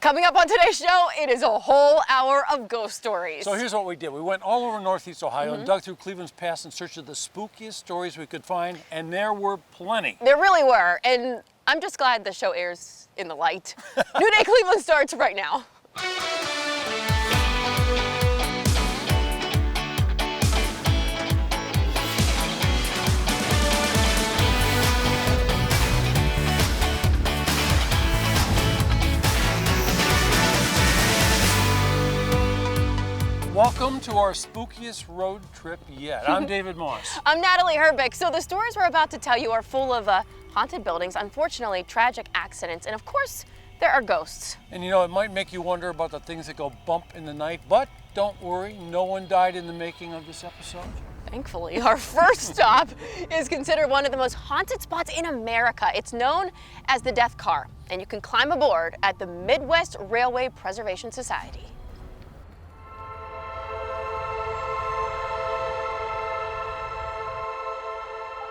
Coming up on today's show, it is a whole hour of ghost stories. So here's what we did. We went all over Northeast Ohio and dug through Cleveland's past in search of the spookiest stories we could find, and there were plenty. There really were, and I'm just glad the show airs in the light. New Day Cleveland starts right now. Welcome to our spookiest road trip yet. I'm David Moss. I'm Natalie Herbeck. So the stories we're about to tell you are full of haunted buildings, unfortunately tragic accidents, and of course, there are ghosts. And you know, it might make you wonder about the things that go bump in the night, but don't worry, no one died in the making of this episode. Thankfully, our first stop is considered one of the most haunted spots in America. It's known as the Death Car, and you can climb aboard at the Midwest Railway Preservation Society.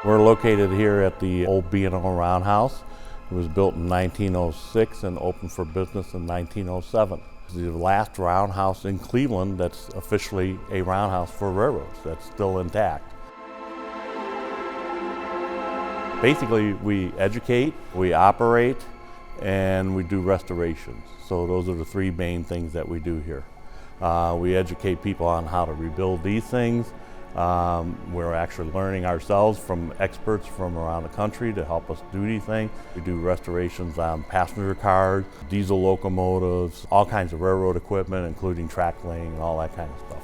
We're located here at the old B&O Roundhouse. It was built in 1906 and opened for business in 1907. It's the last roundhouse in Cleveland that's officially a roundhouse for railroads that's still intact. Basically, we educate, we operate, and we do restorations. So those are the three main things that we do here. We educate people on how to rebuild these things. We're actually learning ourselves from experts from around the country to help us do these things. We do restorations on passenger cars, diesel locomotives, all kinds of railroad equipment, including track laying and all that kind of stuff.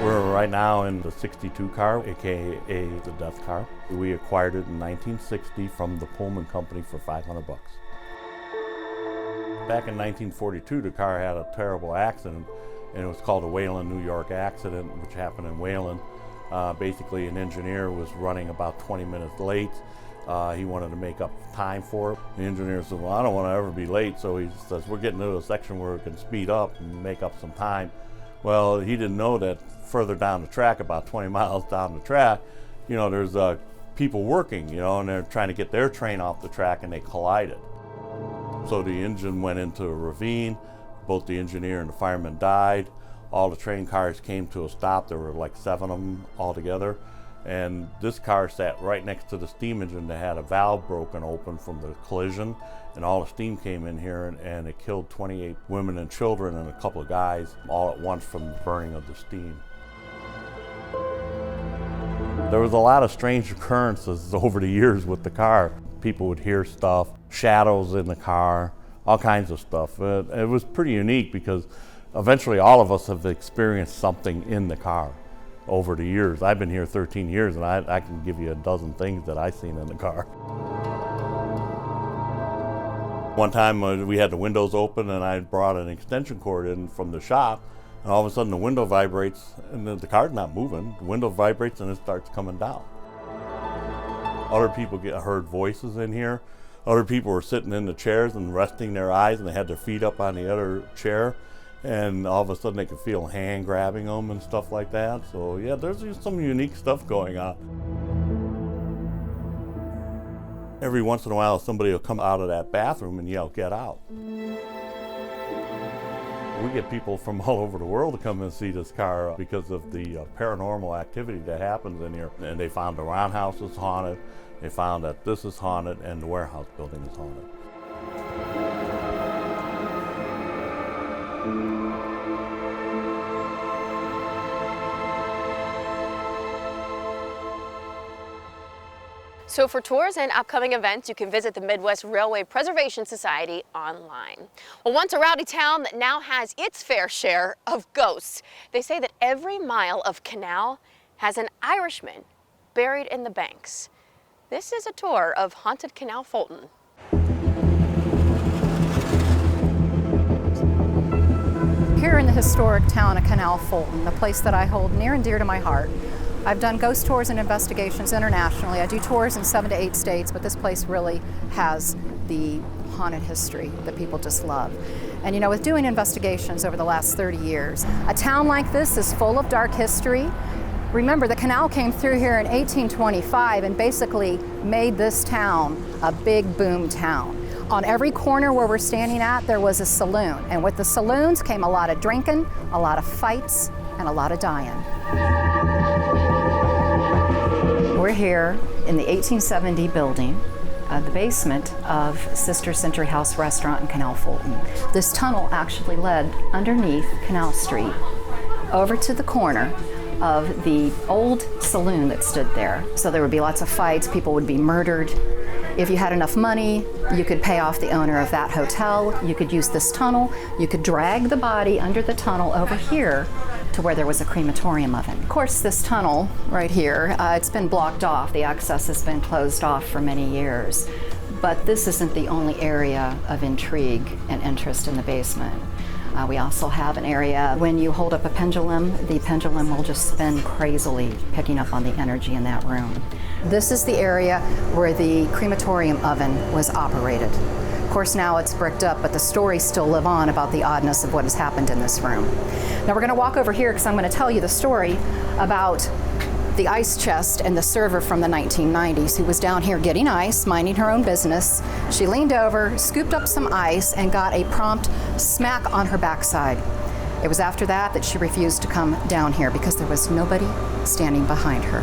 We're right now in the 62 car, aka the Death Car. We acquired it in 1960 from the Pullman Company for $500. Back in 1942, the car had a terrible accident, and it was called a Wayland, New York accident, which happened in Wayland. Basically, an engineer was running about 20 minutes late. He wanted to make up time for it. The engineer said, well, I don't want to ever be late, so he says, we're getting to a section where we can speed up and make up some time. Well, he didn't know that further down the track, about 20 miles down the track, you know, there's people working, you know, and they're trying to get their train off the track, and they collided. So the engine went into a ravine. Both the engineer and the fireman died. All the train cars came to a stop. There were like 7 of them altogether. And this car sat right next to the steam engine that had a valve broken open from the collision. And all the steam came in here, and it killed 28 women and children and a couple of guys all at once from the burning of the steam. There was a lot of strange occurrences over the years with the car. People would hear stuff, shadows in the car, all kinds of stuff. It was pretty unique because eventually all of us have experienced something in the car over the years. I've been here 13 years, and I can give you a dozen things that I've seen in the car. One time we had the windows open, and I brought an extension cord in from the shop, and all of a sudden the window vibrates, and the car's not moving. The window vibrates and it starts coming down. Other people heard voices in here. Other people were sitting in the chairs and resting their eyes, and they had their feet up on the other chair, and all of a sudden they could feel a hand grabbing them and stuff like that. So yeah, there's just some unique stuff going on. Every once in a while somebody will come out of that bathroom and yell, "Get out." We get people from all over the world to come and see this car because of the paranormal activity that happens in here. And they found the roundhouse is haunted, they found that this is haunted, and the warehouse building is haunted. So for tours and upcoming events, you can visit the Midwest Railway Preservation Society online. Well, once a rowdy town that now has its fair share of ghosts. They say that every mile of Canal has an Irishman buried in the banks. This is a tour of haunted Canal Fulton. Here in the historic town of Canal Fulton, the place that I hold near and dear to my heart, I've done ghost tours and investigations internationally. I do tours in 7 to 8 states, but this place really has the haunted history that people just love. And you know, with doing investigations over the last 30 years, a town like this is full of dark history. Remember, the canal came through here in 1825 and basically made this town a big boom town. On every corner where we're standing at, there was a saloon. And with the saloons came a lot of drinking, a lot of fights, and a lot of dying. We're here in the 1870 building, the basement of Sister Century House Restaurant in Canal, Fulton. This tunnel actually led underneath Canal Street over to the corner of the old saloon that stood there. So there would be lots of fights, people would be murdered. If you had enough money, you could pay off the owner of that hotel. You could use this tunnel. You could drag the body under the tunnel over here to where there was a crematorium oven. Of course, this tunnel right here, it's been blocked off. The access has been closed off for many years. But this isn't the only area of intrigue and interest in the basement. We also have an area, when you hold up a pendulum, the pendulum will just spin crazily, picking up on the energy in that room. This is the area where the crematorium oven was operated. Of course, now it's bricked up, but the stories still live on about the oddness of what has happened in this room. Now we're going to walk over here because I'm going to tell you the story about the ice chest and the server from the 1990s who was down here getting ice, minding her own business. She leaned over, scooped up some ice, and got a prompt smack on her backside. It was after that that she refused to come down here because there was nobody standing behind her.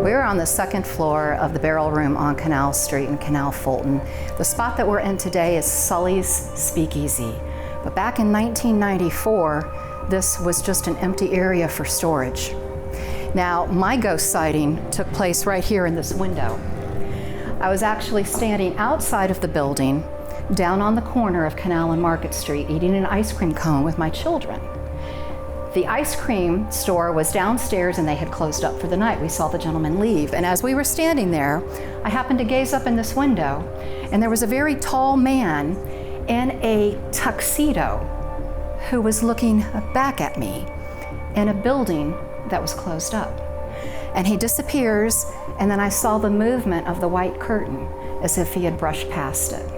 We're on the second floor of the Barrel Room on Canal Street in Canal, Fulton. The spot that we're in today is Sully's Speakeasy. But back in 1994, this was just an empty area for storage. Now, my ghost sighting took place right here in this window. I was actually standing outside of the building, down on the corner of Canal and Market Street, eating an ice cream cone with my children. The ice cream store was downstairs and they had closed up for the night. We saw the gentleman leave. And as we were standing there, I happened to gaze up in this window, and there was a very tall man in a tuxedo who was looking back at me in a building that was closed up. And he disappears, and then I saw the movement of the white curtain as if he had brushed past it.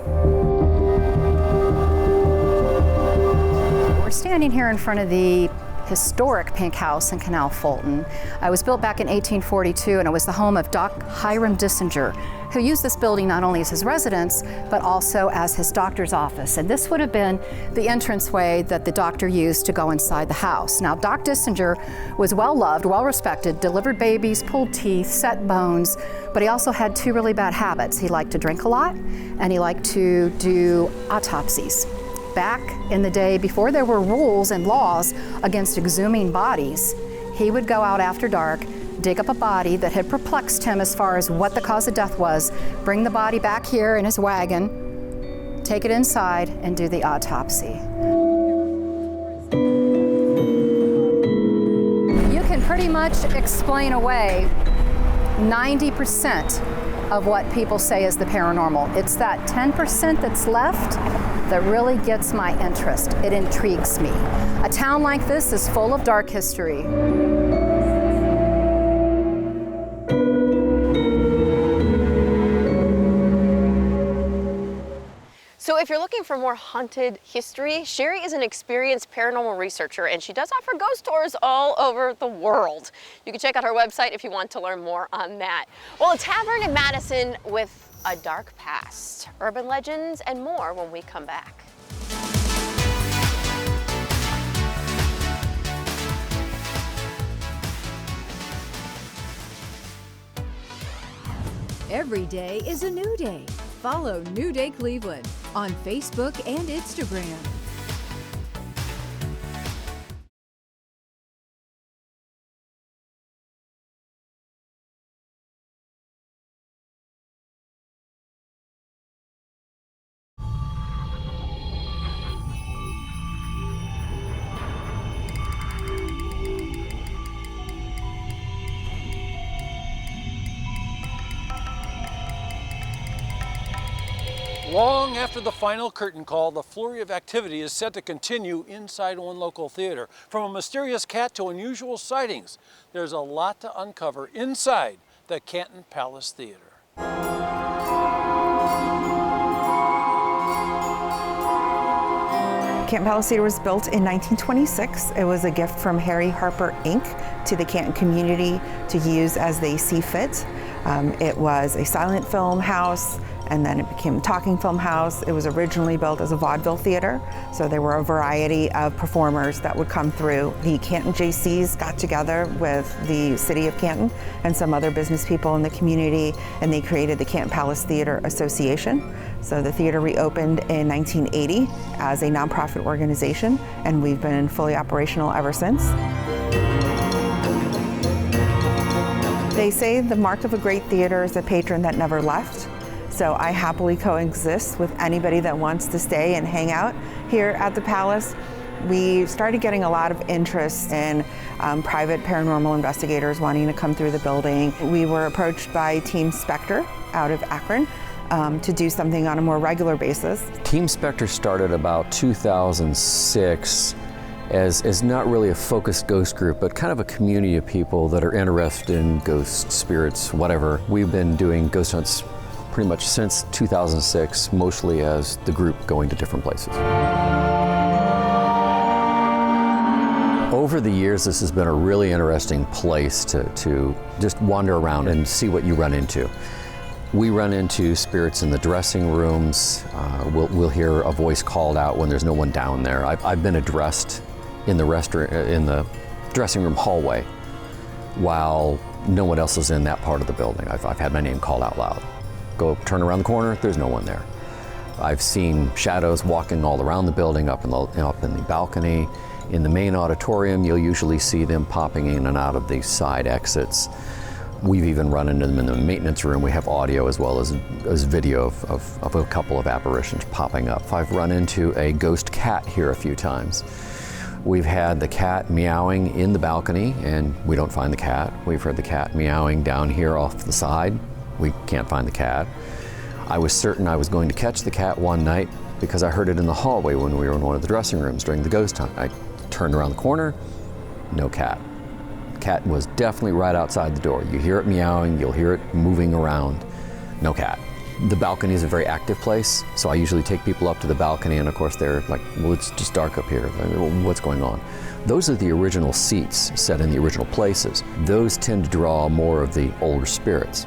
We're standing here in front of the historic Pink House in Canal, Fulton. It was built back in 1842, and it was the home of Doc Hiram Dissinger, who used this building not only as his residence, but also as his doctor's office. And this would have been the entranceway that the doctor used to go inside the house. Now, Doc Dissinger was well-loved, well-respected, delivered babies, pulled teeth, set bones, but he also had two really bad habits. He liked to drink a lot, and he liked to do autopsies. Back in the day, before there were rules and laws against exhuming bodies, he would go out after dark, dig up a body that had perplexed him as far as what the cause of death was, bring the body back here in his wagon, take it inside, and do the autopsy. You can pretty much explain away 90% of what people say is the paranormal. It's that 10% that's left that really gets my interest. It intrigues me. A town like this is full of dark history. So if you're looking for more haunted history, Sherry is an experienced paranormal researcher, and she does offer ghost tours all over the world. You can check out her website if you want to learn more on that. Well, a tavern in Madison with a dark past, urban legends, and more when we come back. Every day is a new day. Follow New Day Cleveland on Facebook and Instagram. Long after the final curtain call, the flurry of activity is set to continue inside one local theater. From a mysterious cat to unusual sightings, there's a lot to uncover inside the Canton Palace Theater. Canton Palace Theater was built in 1926. It was a gift from Harry Harper Inc. to the Canton community to use as they see fit. It was a silent film house, and then it became a talking film house. It was originally built as a vaudeville theater, so there were a variety of performers that would come through. The Canton JCs got together with the city of Canton and some other business people in the community, and they created the Canton Palace Theater Association. So the theater reopened in 1980 as a nonprofit organization, and we've been fully operational ever since. They say the mark of a great theater is a patron that never left. So I happily coexist with anybody that wants to stay and hang out here at the Palace. We started getting a lot of interest in private paranormal investigators wanting to come through the building. We were approached by Team Spectre out of Akron to do something on a more regular basis. Team Spectre started about 2006 as not really a focused ghost group, but kind of a community of people that are interested in ghosts, spirits, whatever. We've been doing ghost hunts pretty much since 2006, mostly as the group going to different places. Over the years, this has been a really interesting place to just wander around and see what you run into. We run into spirits in the dressing rooms. We'll hear a voice called out when there's no one down there. I've been addressed in the dressing room hallway while no one else is in that part of the building. I've had my name called out loud. Go turn around the corner, there's no one there. I've seen shadows walking all around the building, up in the balcony. In the main auditorium, you'll usually see them popping in and out of the side exits. We've even run into them in the maintenance room. We have audio as well as video of a couple of apparitions popping up. I've run into a ghost cat here a few times. We've had the cat meowing in the balcony and we don't find the cat. We've heard the cat meowing down here off the side. We can't find the cat. I was certain I was going to catch the cat one night because I heard it in the hallway when we were in one of the dressing rooms during the ghost hunt. I turned around the corner, no cat. Cat was definitely right outside the door. You hear it meowing, you'll hear it moving around, no cat. The balcony is a very active place, so I usually take people up to the balcony and of course they're like, well, it's just dark up here. What's going on? Those are the original seats set in the original places. Those tend to draw more of the older spirits.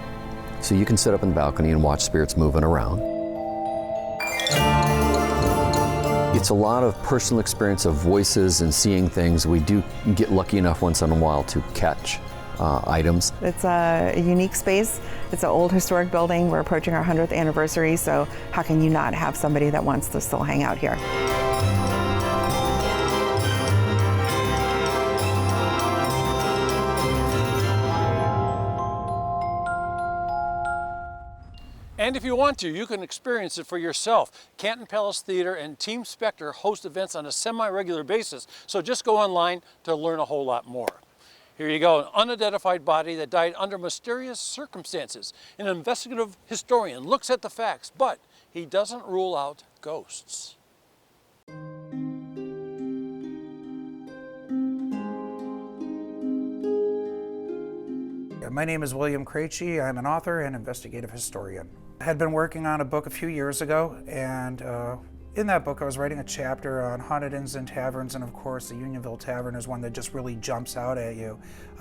So you can sit up in the balcony and watch spirits moving around. It's a lot of personal experience of voices and seeing things. We do get lucky enough once in a while to catch items. It's a unique space. It's an old historic building. We're approaching our 100th anniversary, so how can you not have somebody that wants to still hang out here? And if you want to, you can experience it for yourself. Canton Palace Theater and Team Spectre host events on a semi-regular basis, so just go online to learn a whole lot more. Here you go, an unidentified body that died under mysterious circumstances. An investigative historian looks at the facts, but he doesn't rule out ghosts. My name is William Krejci. I'm an author and investigative historian. I had been working on a book a few years ago, and in that book I was writing a chapter on haunted inns and taverns, and of course the Unionville Tavern is one that just really jumps out at you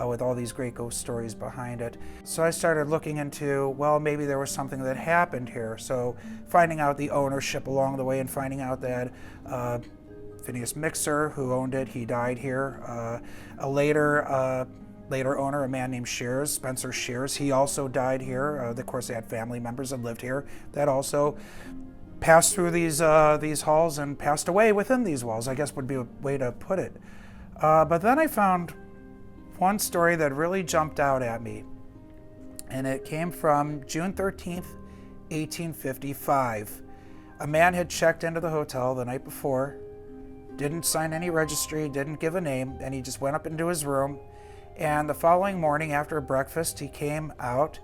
with all these great ghost stories behind it. So I started looking into, well, maybe there was something that happened here. So finding out the ownership along the way and finding out that Phineas Mixer, who owned it, he died here. A later owner, a man named Shears, Spencer Shears, he also died here. Of course, they had family members that lived here that also passed through these halls and passed away within these walls, I guess would be a way to put it. But then I found one story that really jumped out at me, and it came from June 13th, 1855. A man had checked into the hotel the night before, didn't sign any registry, didn't give a name, and he just went up into his room. And the following morning after breakfast, he came out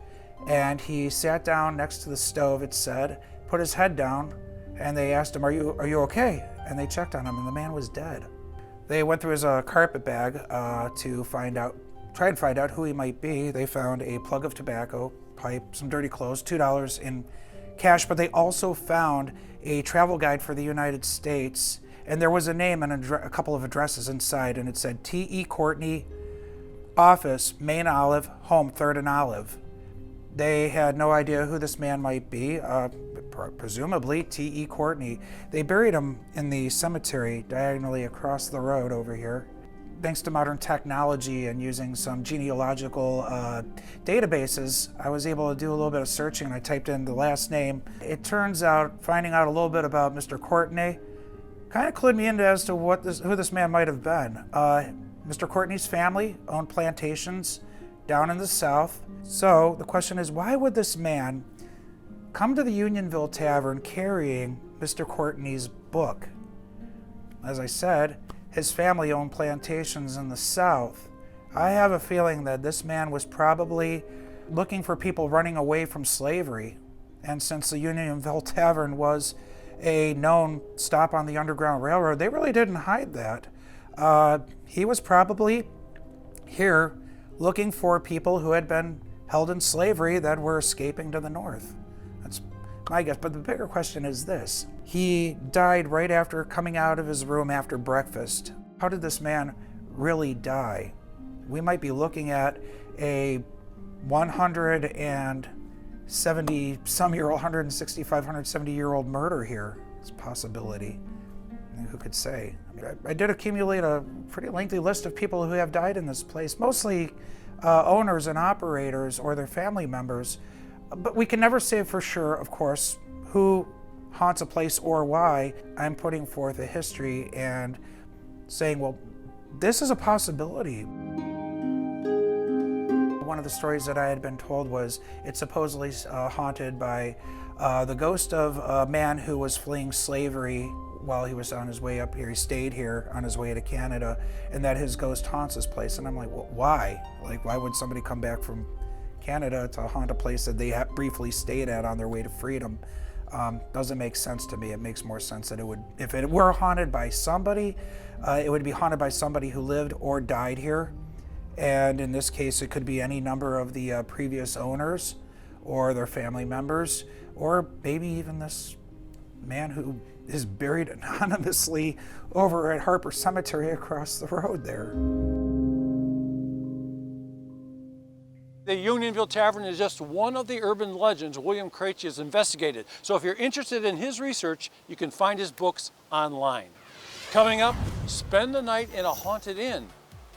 and he sat down next to the stove, it said, put his head down, and they asked him, are you okay? And they checked on him, and the man was dead. They went through his carpet bag to try and find out who he might be. They found a plug of tobacco, pipe, some dirty clothes, $2 in cash, but they also found a travel guide for the United States and there was a name and a couple of addresses inside, and it said T.E. Courtney, office, Main Olive, home, 3rd and Olive. They had no idea who this man might be, presumably T.E. Courtney. They buried him in the cemetery diagonally across the road over here. Thanks to modern technology and using some genealogical databases, I was able to do a little bit of searching, and I typed in the last name. It turns out, finding out a little bit about Mr. Courtney kind of clued me into as to who this man might have been. Mr. Courtney's family owned plantations down in the South. So the question is, why would this man come to the Unionville Tavern carrying Mr. Courtney's book? As I said, his family owned plantations in the South. I have a feeling that this man was probably looking for people running away from slavery. And since the Unionville Tavern was a known stop on the Underground Railroad, they really didn't hide that. He was probably here looking for people who had been held in slavery that were escaping to the north. That's my guess. But the bigger question is this. He died right after coming out of his room after breakfast. How did this man really die? We might be looking at a 170-some-year-old, 165, 170-year-old murder here. It's a possibility. Who could say? I did accumulate a pretty lengthy list of people who have died in this place, mostly owners and operators or their family members. But we can never say for sure, of course, who haunts a place or why. I'm putting forth a history and saying, well, this is a possibility. One of the stories that I had been told was it's supposedly haunted by the ghost of a man who was fleeing slavery while he was on his way up here. He stayed here on his way to Canada, and that his ghost haunts this place. And I'm like, well, why? Like, why would somebody come back from Canada to haunt a place that they briefly stayed at on their way to freedom? Doesn't make sense to me. It makes more sense that it would, if it were haunted by somebody, it would be haunted by somebody who lived or died here. And in this case, it could be any number of the previous owners or their family members, or maybe even this man who is buried anonymously over at Harper Cemetery across the road there. The Unionville Tavern is just one of the urban legends William Krejci has investigated. So if you're interested in his research, you can find his books online. Coming up, spend the night in a haunted inn,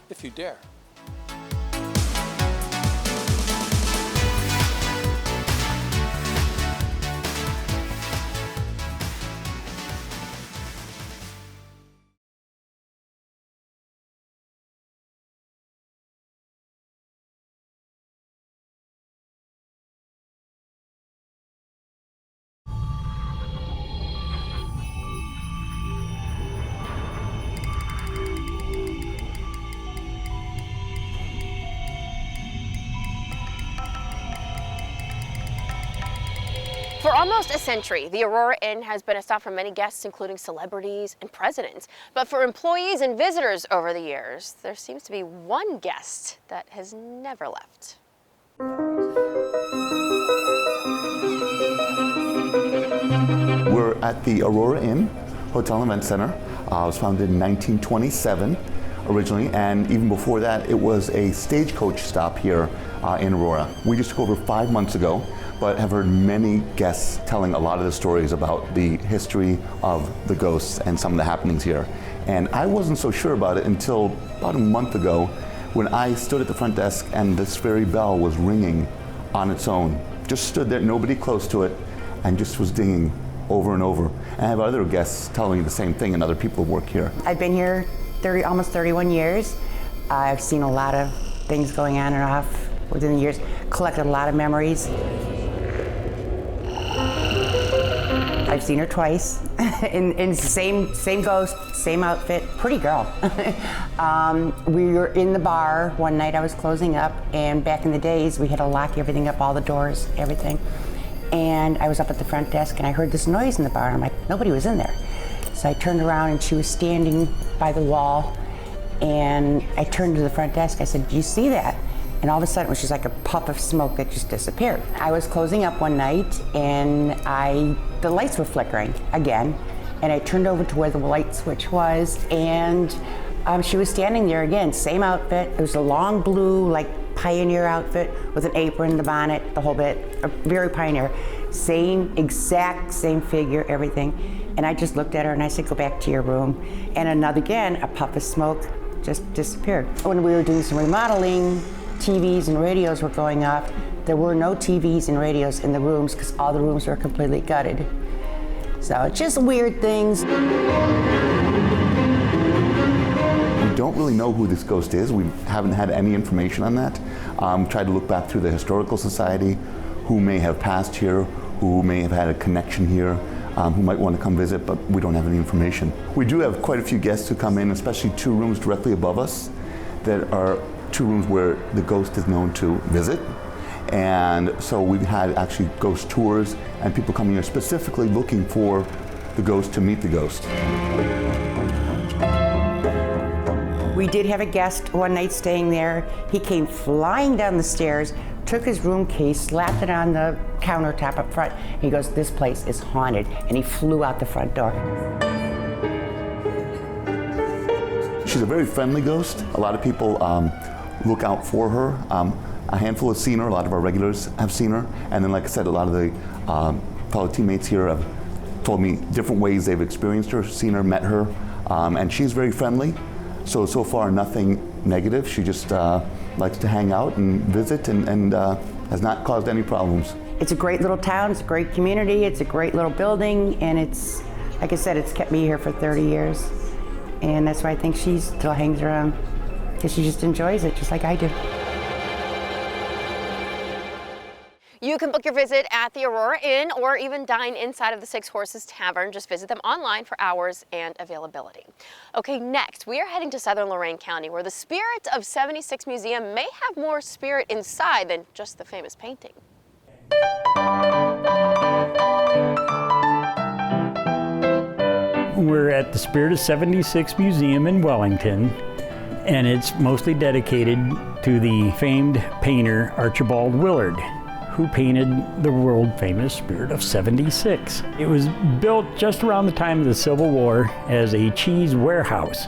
if you dare. For almost a century, the Aurora Inn has been a stop for many guests, including celebrities and presidents. But for employees and visitors over the years, there seems to be one guest that has never left. We're at the Aurora Inn Hotel and Event Center. It was founded in 1927 originally, and even before that, it was a stagecoach stop here in Aurora. We just took over 5 months ago, but have heard many guests telling a lot of the stories about the history of the ghosts and some of the happenings here. And I wasn't so sure about it until about a month ago when I stood at the front desk and this very bell was ringing on its own. Just stood there, nobody close to it, and just was dinging over and over. And I have other guests telling me the same thing, and other people who work here. I've been here almost 31 years. I've seen a lot of things going on and off within the years, collected a lot of memories. I've seen her twice in same ghost, same outfit, pretty girl. We were in the bar one night. I was closing up, and back in the days we had to lock everything up, all the doors, everything. And I was up at the front desk and I heard this noise in the bar, and I'm like, nobody was in there. So I turned around and she was standing by the wall, and I turned to the front desk. I said, "Do you see that?" And all of a sudden it was just like a puff of smoke that just disappeared. I was closing up one night and the lights were flickering again, and I turned over to where the light switch was, and she was standing there again, same outfit. It was a long blue, like pioneer outfit with an apron, the bonnet, the whole bit, very pioneer. Exact same figure, everything. And I just looked at her and I said, go back to your room. And again, a puff of smoke just disappeared. When we were doing some remodeling, TVs and radios were going off. There were no TVs and radios in the rooms because all the rooms were completely gutted. So just weird things. We don't really know who this ghost is. We haven't had any information on that. Tried to look back through the Historical Society, who may have passed here, who may have had a connection here, who might want to come visit, but we don't have any information. We do have quite a few guests who come in, especially 2 rooms directly above us that are 2 rooms where the ghost is known to visit. And so we've had actually ghost tours and people coming here specifically looking for the ghost, to meet the ghost. We did have a guest one night staying there. He came flying down the stairs, took his room key, slapped it on the countertop up front. He goes, this place is haunted, and he flew out the front door. She's a very friendly ghost. A lot of people look out for her. A handful have seen her, a lot of our regulars have seen her, and then like I said, a lot of the fellow teammates here have told me different ways they've experienced her, seen her, met her, and she's very friendly. So far nothing negative. She just likes to hang out and visit and has not caused any problems. It's a great little town, it's a great community, it's a great little building, and it's, like I said, it's kept me here for 30 years. And that's why I think she still hangs around, because she just enjoys it, just like I do. You can book your visit at the Aurora Inn or even dine inside of the Six Horses Tavern. Just visit them online for hours and availability. Okay, next we are heading to southern Lorraine County, where the Spirit of 76 Museum may have more spirit inside than just the famous painting. We're at the Spirit of 76 Museum in Wellington, and it's mostly dedicated to the famed painter Archibald Willard, who painted the world-famous Spirit of 76. It was built just around the time of the Civil War as a cheese warehouse,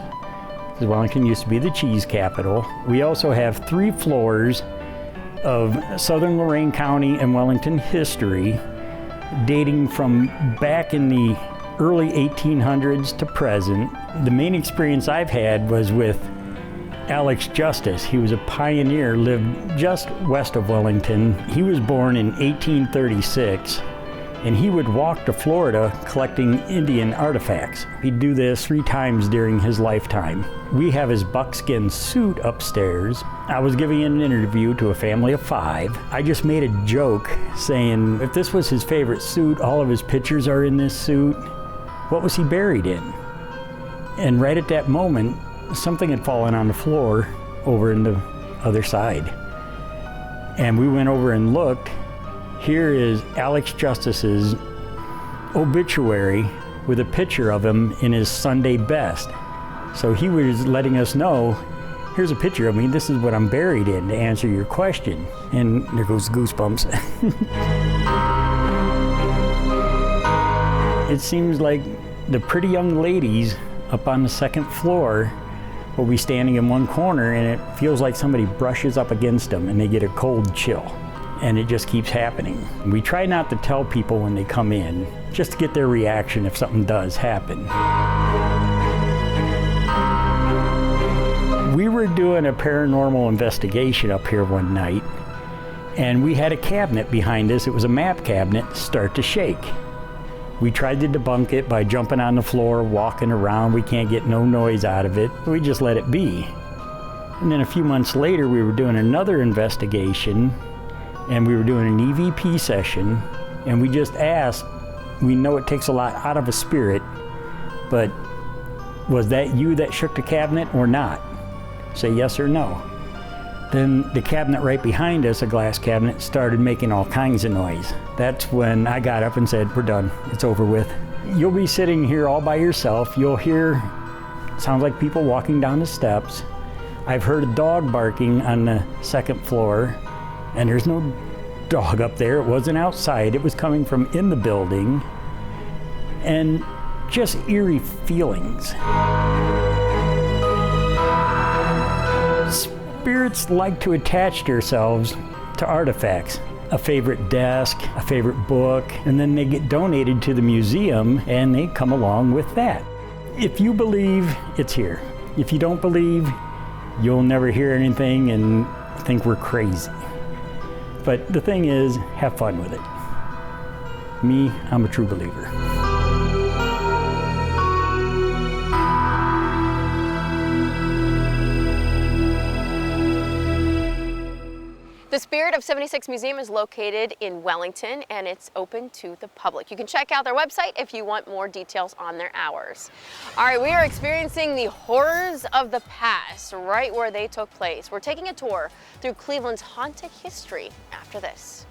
because Wellington used to be the cheese capital. We also have 3 floors of southern Lorraine County and Wellington history, dating from back in the early 1800s to present. The main experience I've had was with Alex Justice. He was a pioneer, lived just west of Wellington. He was born in 1836, and he would walk to Florida collecting Indian artifacts. He'd do this 3 times during his lifetime. We have his buckskin suit upstairs. I was giving an interview to a family of 5. I just made a joke saying, if this was his favorite suit, all of his pictures are in this suit, what was he buried in? And right at that moment, something had fallen on the floor over in the other side. And we went over and looked. Here is Alex Justice's obituary with a picture of him in his Sunday best. So he was letting us know, here's a picture of me, this is what I'm buried in, to answer your question. And there goes goosebumps. It seems like the pretty young ladies up on the 2nd floor will be standing in one corner, and it feels like somebody brushes up against them and they get a cold chill. And it just keeps happening. We try not to tell people when they come in, just to get their reaction if something does happen. We were doing a paranormal investigation up here one night, and we had a cabinet behind us. It was a map cabinet, start to shake. We tried to debunk it by jumping on the floor, walking around. We can't get no noise out of it. We just let it be. And then a few months later, we were doing another investigation, and we were doing an EVP session, and we just asked, we know it takes a lot out of a spirit, but was that you that shook the cabinet or not? Say yes or no. Then the cabinet right behind us, a glass cabinet, started making all kinds of noise. That's when I got up and said, we're done, it's over with. You'll be sitting here all by yourself. You'll hear, sounds like people walking down the steps. I've heard a dog barking on the 2nd floor, and there's no dog up there. It wasn't outside, it was coming from in the building. And just eerie feelings. Spirits like to attach themselves to artifacts. A favorite desk, a favorite book, and then they get donated to the museum and they come along with that. If you believe, it's here. If you don't believe, you'll never hear anything and think we're crazy. But the thing is, have fun with it. Me, I'm a true believer. The Spirit of 76 Museum is located in Wellington and it's open to the public. You can check out their website if you want more details on their hours. All right, we are experiencing the horrors of the past right where they took place. We're taking a tour through Cleveland's haunted history after this.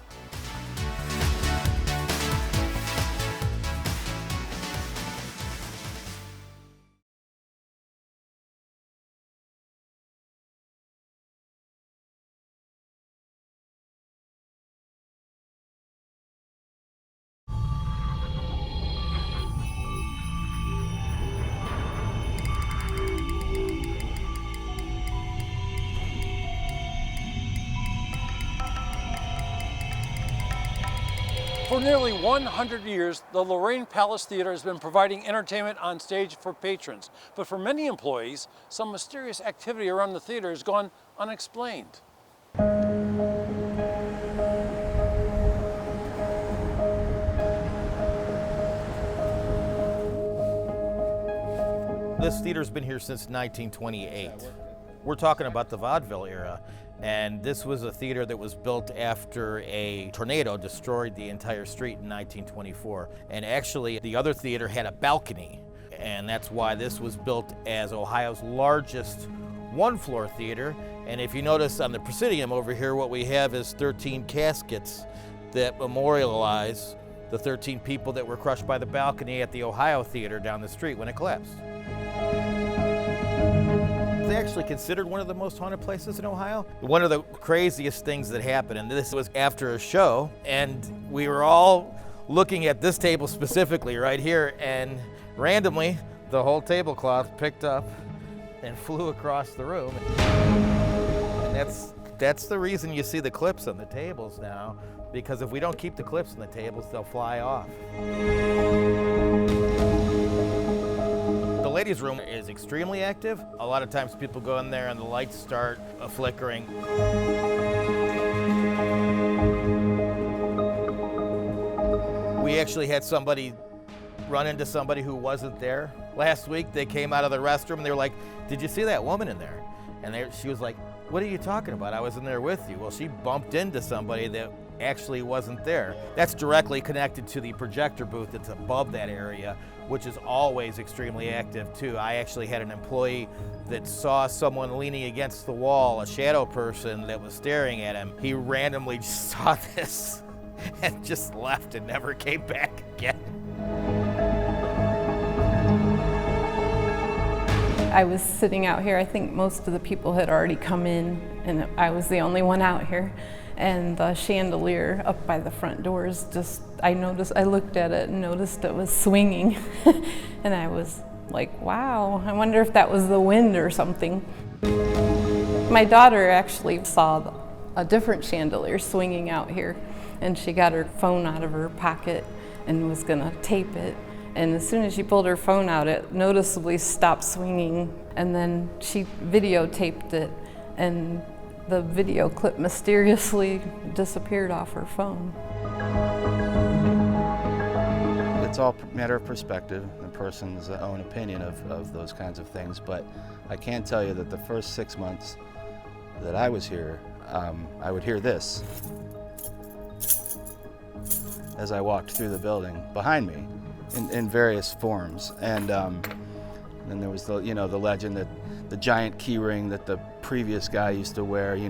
For nearly 100 years, the Lorraine Palace Theater has been providing entertainment on stage for patrons. But for many employees, some mysterious activity around the theater has gone unexplained. This theater's been here since 1928. We're talking about the vaudeville era. And this was a theater that was built after a tornado destroyed the entire street in 1924. And actually, the other theater had a balcony. And that's why this was built as Ohio's largest one-floor theater. And if you notice on the Presidium over here, what we have is 13 caskets that memorialize the 13 people that were crushed by the balcony at the Ohio Theater down the street when it collapsed. It's actually considered one of the most haunted places in Ohio. One of the craziest things that happened, and this was after a show, and we were all looking at this table specifically right here, and randomly the whole tablecloth picked up and flew across the room. And that's the reason you see the clips on the tables now, because if we don't keep the clips on the tables, they'll fly off. The ladies' room is extremely active. A lot of times people go in there and the lights start flickering. We actually had somebody run into somebody who wasn't there. Last week they came out of the restroom and they were like, "Did you see that woman in there?" And she was like, "What are you talking about? I was in there with you." Well, she bumped into somebody that actually wasn't there. That's directly connected to the projector booth that's above that area, which is always extremely active too. I actually had an employee that saw someone leaning against the wall, a shadow person that was staring at him. He randomly just saw this and just left and never came back again. I was sitting out here. I think most of the people had already come in and I was the only one out here. And the chandelier up by the front doors, I looked at it and noticed it was swinging. And I was like, wow, I wonder if that was the wind or something. My daughter actually saw a different chandelier swinging out here, and she got her phone out of her pocket and was gonna tape it. And as soon as she pulled her phone out, it noticeably stopped swinging, and then she videotaped it, and the video clip mysteriously disappeared off her phone. It's all a matter of perspective, the person's own opinion of those kinds of things, but I can tell you that the first 6 months that I was here, I would hear this as I walked through the building behind me in various forms. And then there was the legend that the giant key ring that the previous guy used to wear, you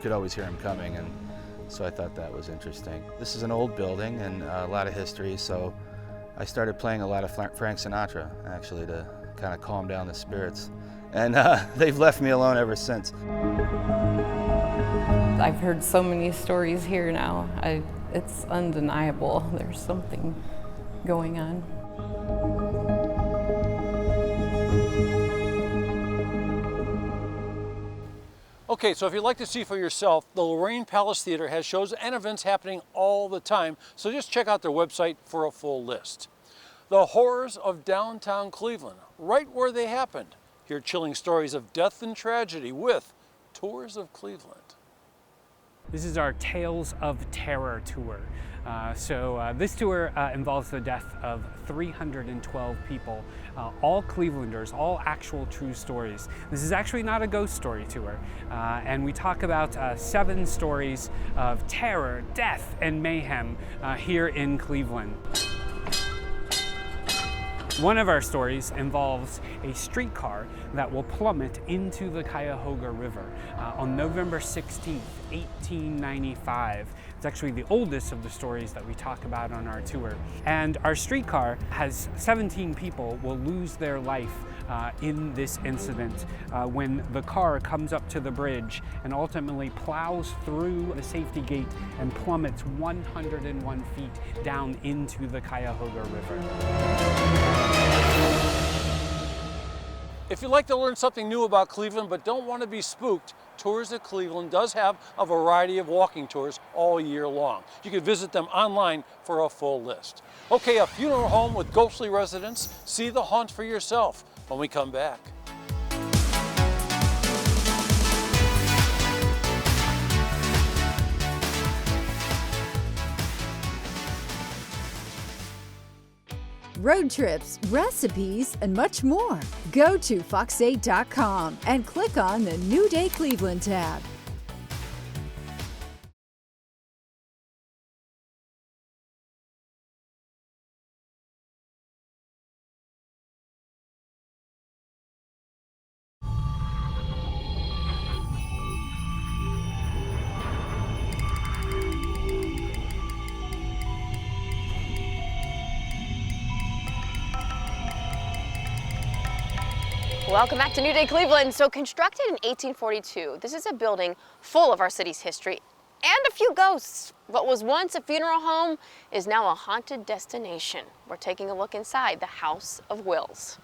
could always hear him coming, and so I thought that was interesting. This is an old building and a lot of history, so I started playing a lot of Frank Sinatra, actually, to kind of calm down the spirits. And they've left me alone ever since. I've heard so many stories here now. It's undeniable. There's something going on. Okay, so if you'd like to see for yourself, the Lorraine Palace Theater has shows and events happening all the time, so just check out their website for a full list. The horrors of downtown Cleveland, right where they happened. Hear chilling stories of death and tragedy with Tours of Cleveland. This is our Tales of Terror tour. This tour involves the death of 312 people, all Clevelanders, all actual true stories. This is actually not a ghost story tour, and we talk about 7 stories of terror, death, and mayhem here in Cleveland. One of our stories involves a streetcar that will plummet into the Cuyahoga River on November 16th, 1895. It's actually the oldest of the stories that we talk about on our tour. And our streetcar has 17 people will lose their life in this incident when the car comes up to the bridge and ultimately plows through the safety gate and plummets 101 feet down into the Cuyahoga River. If you'd like to learn something new about Cleveland but don't want to be spooked, Tours of Cleveland does have a variety of walking tours all year long. You can visit them online for a full list. Okay, a funeral home with ghostly residents. See the haunt for yourself when we come back. Road trips, recipes, and much more. Go to fox8.com and click on the New Day Cleveland tab. Welcome back to New Day Cleveland. So constructed in 1842, this is a building full of our city's history and a few ghosts. What was once a funeral home is now a haunted destination. We're taking a look inside the House of Wills.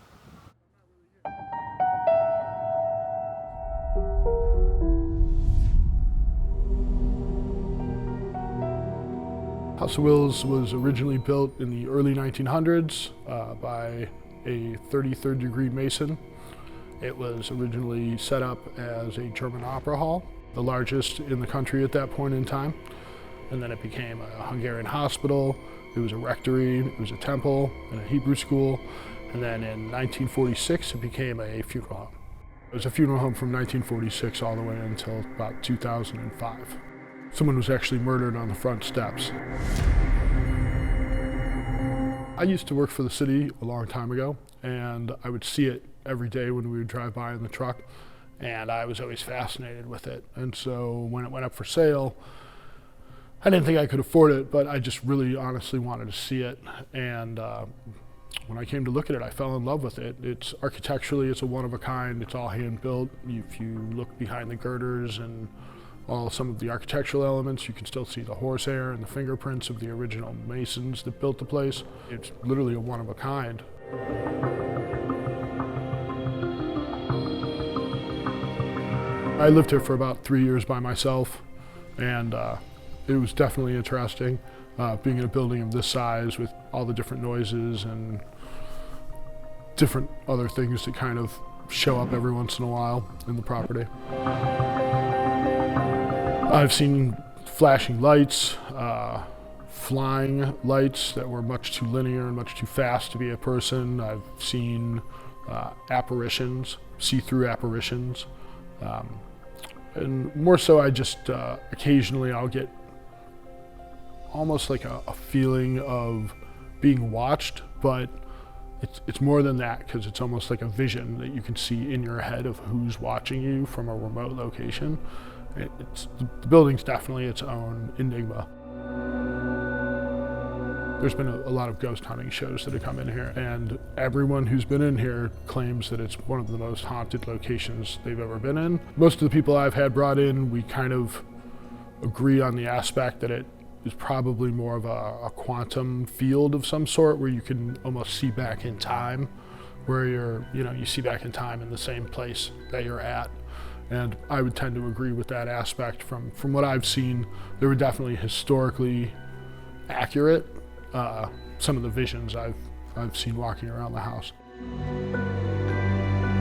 House of Wills was originally built in the early 1900s by a 33rd degree Mason. It was originally set up as a German opera hall, the largest in the country at that point in time. And then it became a Hungarian hospital, it was a rectory, it was a temple, and a Hebrew school. And then in 1946, it became a funeral home. It was a funeral home from 1946 all the way until about 2005. Someone was actually murdered on the front steps. I used to work for the city a long time ago, and I would see it every day when we would drive by in the truck, and I was always fascinated with it. And so when it went up for sale, I didn't think I could afford it, but I just really honestly wanted to see it. And when I came to look at it, I fell in love with it. It's architecturally, it's a one of a kind. It's all hand built. If you look behind the girders and some of the architectural elements, you can still see the horsehair and the fingerprints of the original masons that built the place. It's literally a one of a kind. I lived here for about 3 years by myself, and it was definitely interesting being in a building of this size with all the different noises and different other things that kind of show up every once in a while in the property. I've seen flashing lights, flying lights that were much too linear and much too fast to be a person. I've seen apparitions, see-through apparitions. And more so, I just occasionally I'll get almost like a feeling of being watched, but it's more than that, because it's almost like a vision that you can see in your head of who's watching you from a remote location. The building's definitely its own enigma. There's been a lot of ghost hunting shows that have come in here, and everyone who's been in here claims that it's one of the most haunted locations they've ever been in. Most of the people I've had brought in, we kind of agree on the aspect that it is probably more of a quantum field of some sort, where you can almost see back in time, where you see back in time in the same place that you're at. And I would tend to agree with that aspect. From what I've seen, they were definitely historically accurate, some of the visions I've seen walking around the house.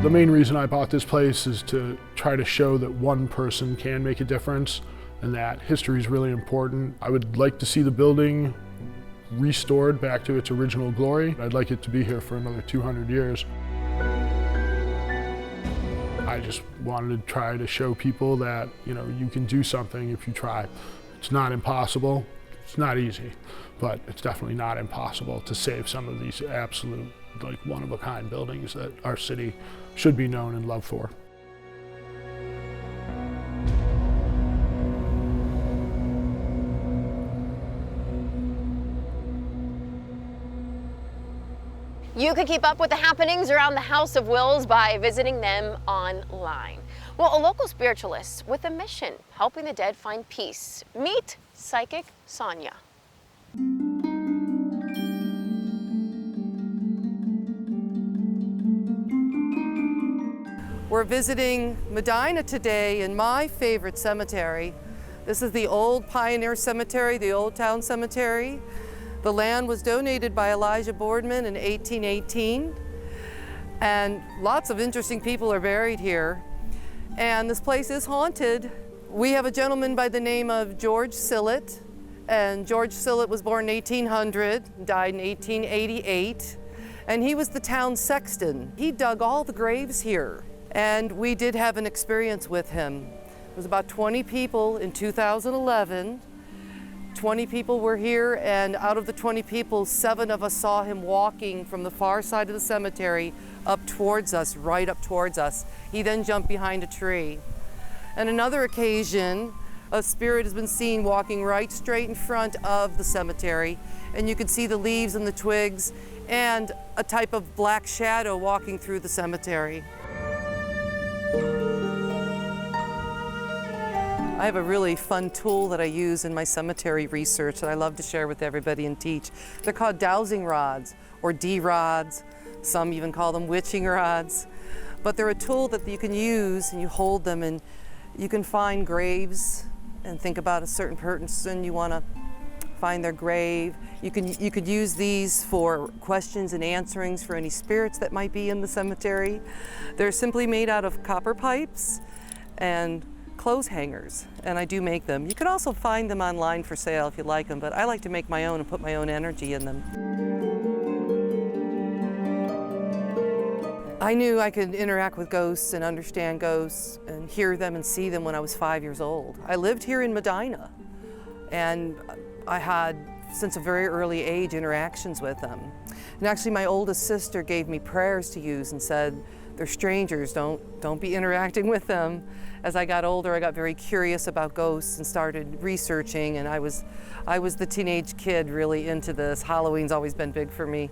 The main reason I bought this place is to try to show that one person can make a difference and that history is really important. I would like to see the building restored back to its original glory. I'd like it to be here for another 200 years. I just wanted to try to show people that, you know, you can do something if you try. It's not impossible, it's not easy, but it's definitely not impossible to save some of these absolute, like, one-of-a-kind buildings that our city should be known and loved for. You can keep up with the happenings around the House of Wills by visiting them online. Well, a local spiritualist with a mission, helping the dead find peace. Meet Psychic Sonia. We're visiting Medina today in my favorite cemetery. This is the old Pioneer Cemetery, the Old Town Cemetery. The land was donated by Elijah Boardman in 1818, and lots of interesting people are buried here. And this place is haunted. We have a gentleman by the name of George Sillett, and George Sillett was born in 1800, died in 1888, and he was the town sexton. He dug all the graves here, and we did have an experience with him. It was about 20 people in 2011. 20 people were here, and out of the 20 people, 7 of us saw him walking from the far side of the cemetery up towards us, right up towards us. He then jumped behind a tree. On another occasion, a spirit has been seen walking right straight in front of the cemetery, and you could see the leaves and the twigs and a type of black shadow walking through the cemetery. I have a really fun tool that I use in my cemetery research that I love to share with everybody and teach. They're called dowsing rods or D-rods. Some even call them witching rods. But they're a tool that you can use, and you hold them, and you can find graves and think about a certain person you want to find their grave. You could use these for questions and answerings for any spirits that might be in the cemetery. They're simply made out of copper pipes and clothes hangers, and I do make them. You can also find them online for sale if you like them, but I like to make my own and put my own energy in them. I knew I could interact with ghosts and understand ghosts and hear them and see them when I was 5 years old. I lived here in Medina, and I had, since a very early age, interactions with them. And actually, my oldest sister gave me prayers to use and said, "They're strangers, don't be interacting with them." As I got older, I got very curious about ghosts and started researching, and I was the teenage kid really into this. Halloween's always been big for me.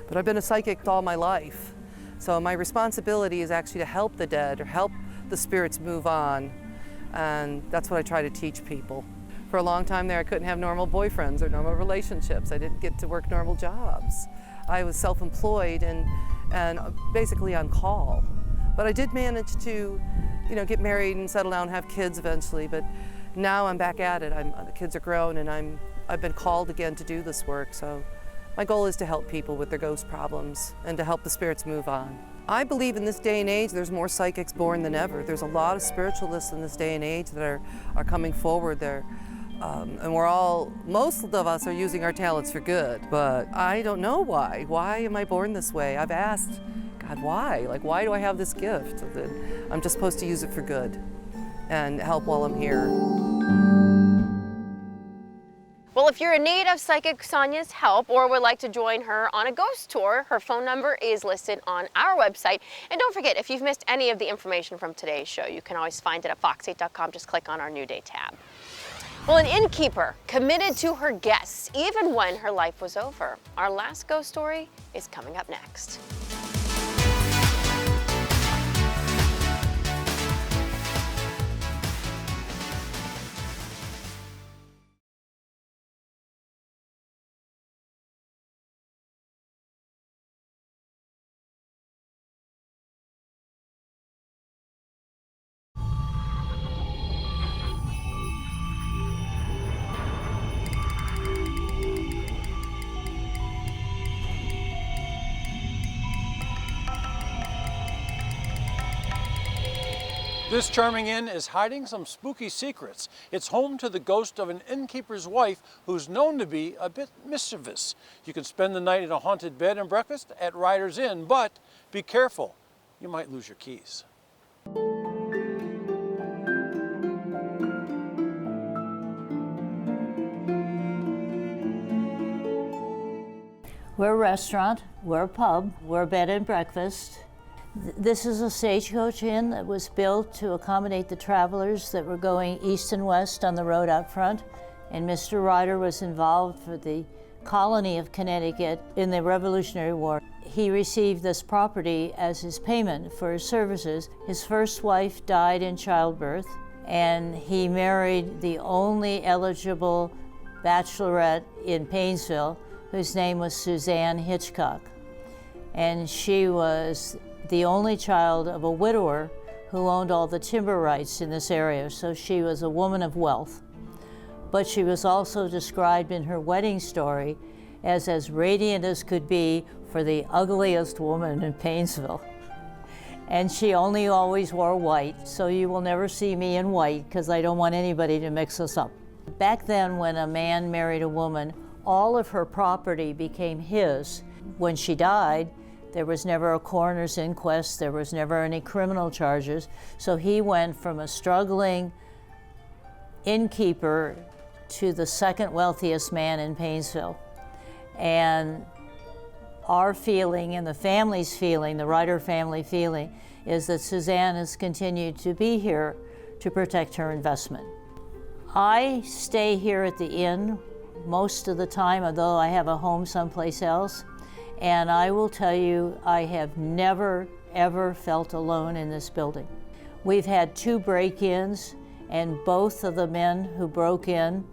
But I've been a psychic all my life. So my responsibility is actually to help the dead or help the spirits move on. And that's what I try to teach people. For a long time there, I couldn't have normal boyfriends or normal relationships. I didn't get to work normal jobs. I was self-employed and basically on call. But I did manage to, get married and settle down and have kids eventually. But now I'm back at it. The kids are grown, and I've been called again to do this work. So my goal is to help people with their ghost problems and to help the spirits move on. I believe in this day and age there's more psychics born than ever. There's a lot of spiritualists in this day and age that are coming forward there. And most of us are using our talents for good, but I don't know why. Why am I born this way? I've asked, God, why? Like, why do I have this gift? I'm just supposed to use it for good and help while I'm here. Well, if you're in need of Psychic Sonia's help or would like to join her on a ghost tour, her phone number is listed on our website. And don't forget, if you've missed any of the information from today's show, you can always find it at fox8.com. Just click on our New Day tab. Well, an innkeeper committed to her guests even when her life was over. Our last ghost story is coming up next. This charming inn is hiding some spooky secrets. It's home to the ghost of an innkeeper's wife who's known to be a bit mischievous. You can spend the night in a haunted bed and breakfast at Riders Inn, but be careful, you might lose your keys. We're a restaurant, we're a pub, we're a bed and breakfast. This is a stagecoach inn that was built to accommodate the travelers that were going east and west on the road out front. And Mr. Ryder was involved for the colony of Connecticut in the Revolutionary War. He received this property as his payment for his services. His first wife died in childbirth, and he married the only eligible bachelorette in Painesville, whose name was Suzanne Hitchcock. And she was the only child of a widower who owned all the timber rights in this area, so she was a woman of wealth. But she was also described in her wedding story as radiant as could be for the ugliest woman in Painesville. And she only always wore white, so you will never see me in white because I don't want anybody to mix us up. Back then, when a man married a woman, all of her property became his. When she died, there was never a coroner's inquest, there was never any criminal charges, so he went from a struggling innkeeper to the second wealthiest man in Painesville. And our feeling and the family's feeling, the Ryder family feeling, is that Suzanne has continued to be here to protect her investment. I stay here at the inn most of the time, although I have a home someplace else. And I will tell you, I have never, ever felt alone in this building. We've had 2 break-ins, and both of the men who broke in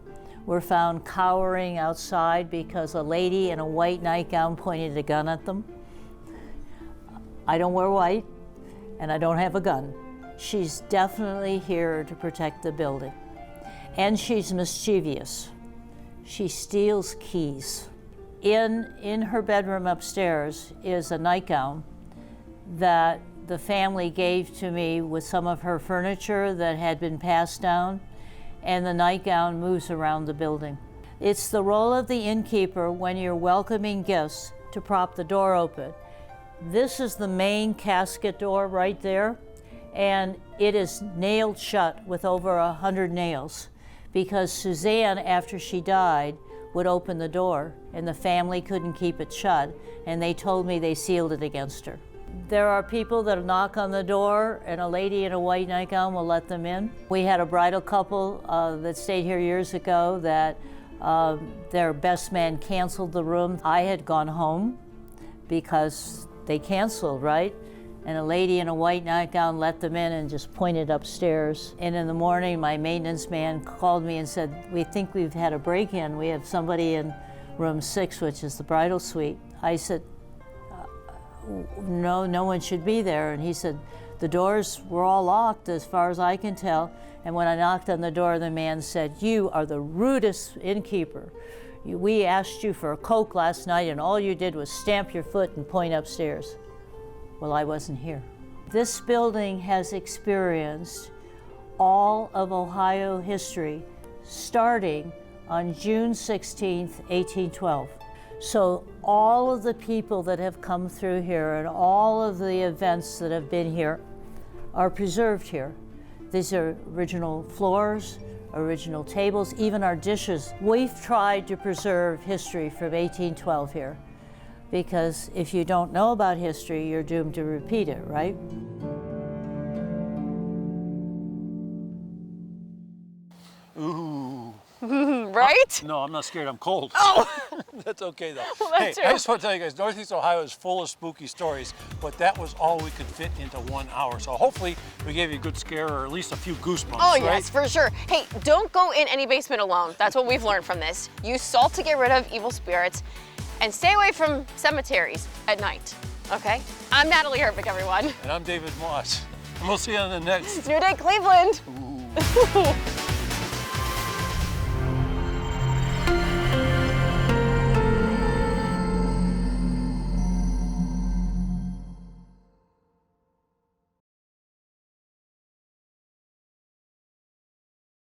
were found cowering outside because a lady in a white nightgown pointed a gun at them. I don't wear white, and I don't have a gun. She's definitely here to protect the building. And she's mischievous. She steals keys. In her bedroom upstairs is a nightgown that the family gave to me with some of her furniture that had been passed down, and the nightgown moves around the building. It's the role of the innkeeper when you're welcoming guests to prop the door open. This is the main casket door right there, and it is nailed shut with over 100 nails because Suzanne, after she died, would open the door, and the family couldn't keep it shut, and they told me they sealed it against her. There are people that knock on the door, and a lady in a white nightgown will let them in. We had a bridal couple that stayed here years ago that their best man canceled the room. I had gone home because they canceled, right? And a lady in a white nightgown let them in and just pointed upstairs. And in the morning, my maintenance man called me and said, "We think we've had a break-in. We have somebody in room 6, which is the bridal suite." I said, no one should be there. And he said, "The doors were all locked as far as I can tell." And when I knocked on the door, the man said, "You are the rudest innkeeper. We asked you for a Coke last night and all you did was stamp your foot and point upstairs." Well, I wasn't here. This building has experienced all of Ohio history starting on June 16th, 1812. So all of the people that have come through here and all of the events that have been here are preserved here. These are original floors, original tables, even our dishes. We've tried to preserve history from 1812 here, because if you don't know about history, you're doomed to repeat it, right? Ooh. Right? No, I'm not scared, I'm cold. Oh! That's okay though. Well, that's hey, I just want to tell you guys, Northeast Ohio is full of spooky stories, but that was all we could fit into 1 hour. So hopefully we gave you a good scare or at least a few goosebumps, Oh, right? yes, for sure. Hey, don't go in any basement alone. That's what we've learned from this. Use salt to get rid of evil spirits, and stay away from cemeteries at night, okay? I'm Natalie Herbick, everyone. And I'm David Moss. And we'll see you on the next New Day Cleveland. Ooh.